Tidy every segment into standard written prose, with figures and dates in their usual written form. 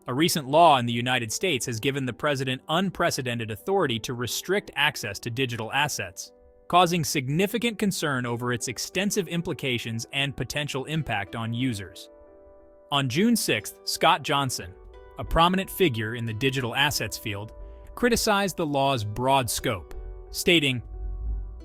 A recent law in the United States has given the president unprecedented authority to restrict access to digital assets, causing significant concern over its extensive implications and potential impact on users. On June 6th, Scott Johnsson, a prominent figure in the digital assets field, criticized the law's broad scope, stating,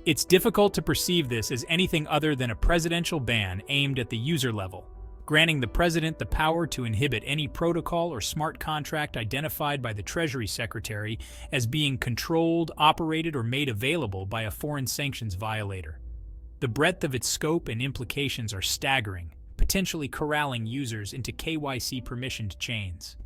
"It's difficult to perceive this as anything other than a presidential ban aimed at the user level, granting the president the power to inhibit any protocol or smart contract identified by the Treasury Secretary as being controlled, operated, or made available by a foreign sanctions violator. The breadth of its scope and implications are staggering, potentially corralling users into KYC-permissioned chains."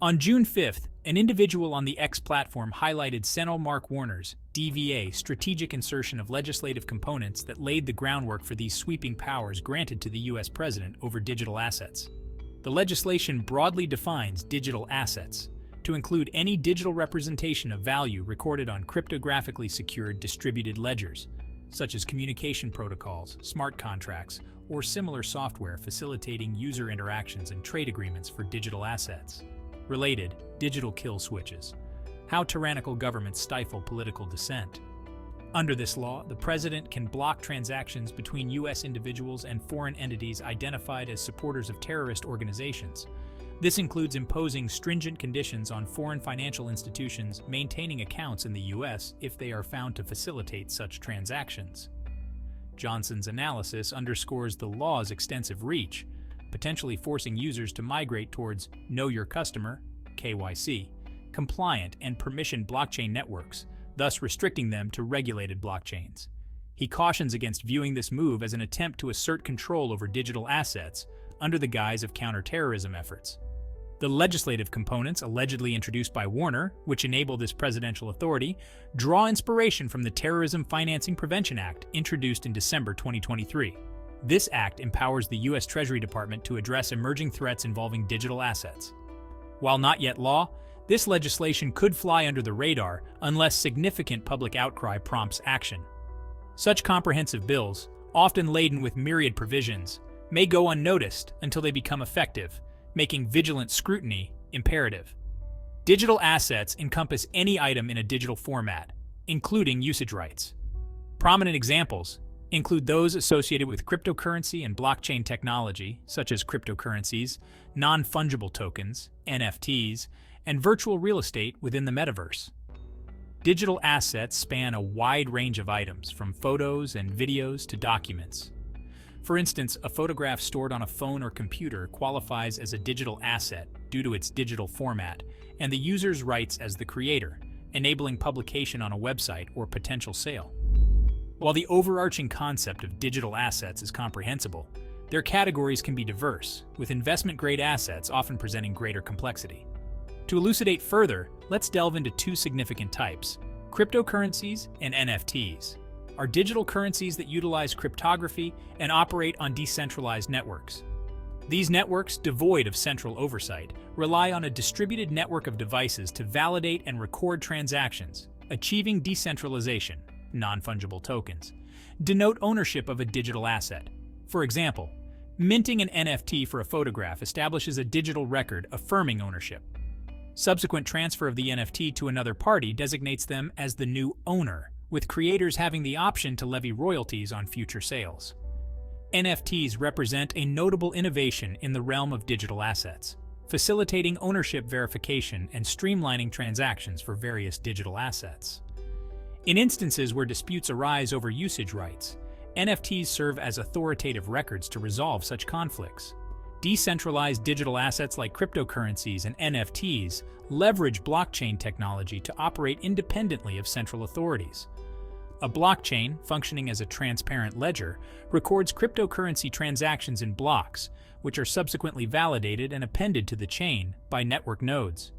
On June 5th, an individual on the X platform highlighted Senator Mark Warner's DVA strategic insertion of legislative components that laid the groundwork for these sweeping powers granted to the U.S. president over digital assets. The legislation broadly defines digital assets to include any digital representation of value recorded on cryptographically secured distributed ledgers, such as communication protocols, smart contracts, or similar software facilitating user interactions and trade agreements for digital assets. Related, digital kill switches. How tyrannical governments stifle political dissent. Under this law, the president can block transactions between U.S. individuals and foreign entities identified as supporters of terrorist organizations. This includes imposing stringent conditions on foreign financial institutions maintaining accounts in the U.S. if they are found to facilitate such transactions. Johnson's analysis underscores the law's extensive reach, potentially forcing users to migrate towards Know Your Customer (KYC) compliant and permissioned blockchain networks, thus restricting them to regulated blockchains. He cautions against viewing this move as an attempt to assert control over digital assets under the guise of counterterrorism efforts. The legislative components allegedly introduced by Warner, which enable this presidential authority, draw inspiration from the Terrorism Financing Prevention Act introduced in December 2023. This act empowers the U.S. Treasury Department to address emerging threats involving digital assets. While not yet law, this legislation could fly under the radar unless significant public outcry prompts action. Such comprehensive bills, often laden with myriad provisions, may go unnoticed until they become effective, making vigilant scrutiny imperative. Digital assets encompass any item in a digital format, including usage rights. Prominent examples include those associated with cryptocurrency and blockchain technology, such as cryptocurrencies, non-fungible tokens, NFTs, and virtual real estate within the metaverse. Digital assets span a wide range of items, from photos and videos to documents. For instance, a photograph stored on a phone or computer qualifies as a digital asset due to its digital format and the user's rights as the creator, enabling publication on a website or potential sale. While the overarching concept of digital assets is comprehensible, their categories can be diverse, with investment-grade assets often presenting greater complexity. To elucidate further, let's delve into two significant types: cryptocurrencies and NFTs. Are digital currencies that utilize cryptography and operate on decentralized networks. These networks, devoid of central oversight, rely on a distributed network of devices to validate and record transactions, achieving decentralization. Non-fungible tokens denote ownership of a digital asset. For example, minting an NFT for a photograph establishes a digital record affirming ownership. Subsequent transfer of the NFT to another party designates them as the new owner, with creators having the option to levy royalties on future sales. NFTs represent a notable innovation in the realm of digital assets, facilitating ownership verification and streamlining transactions for various digital assets. In instances where disputes arise over usage rights, NFTs serve as authoritative records to resolve such conflicts. Decentralized digital assets like cryptocurrencies and NFTs leverage blockchain technology to operate independently of central authorities. A blockchain, functioning as a transparent ledger, records cryptocurrency transactions in blocks, which are subsequently validated and appended to the chain by network nodes.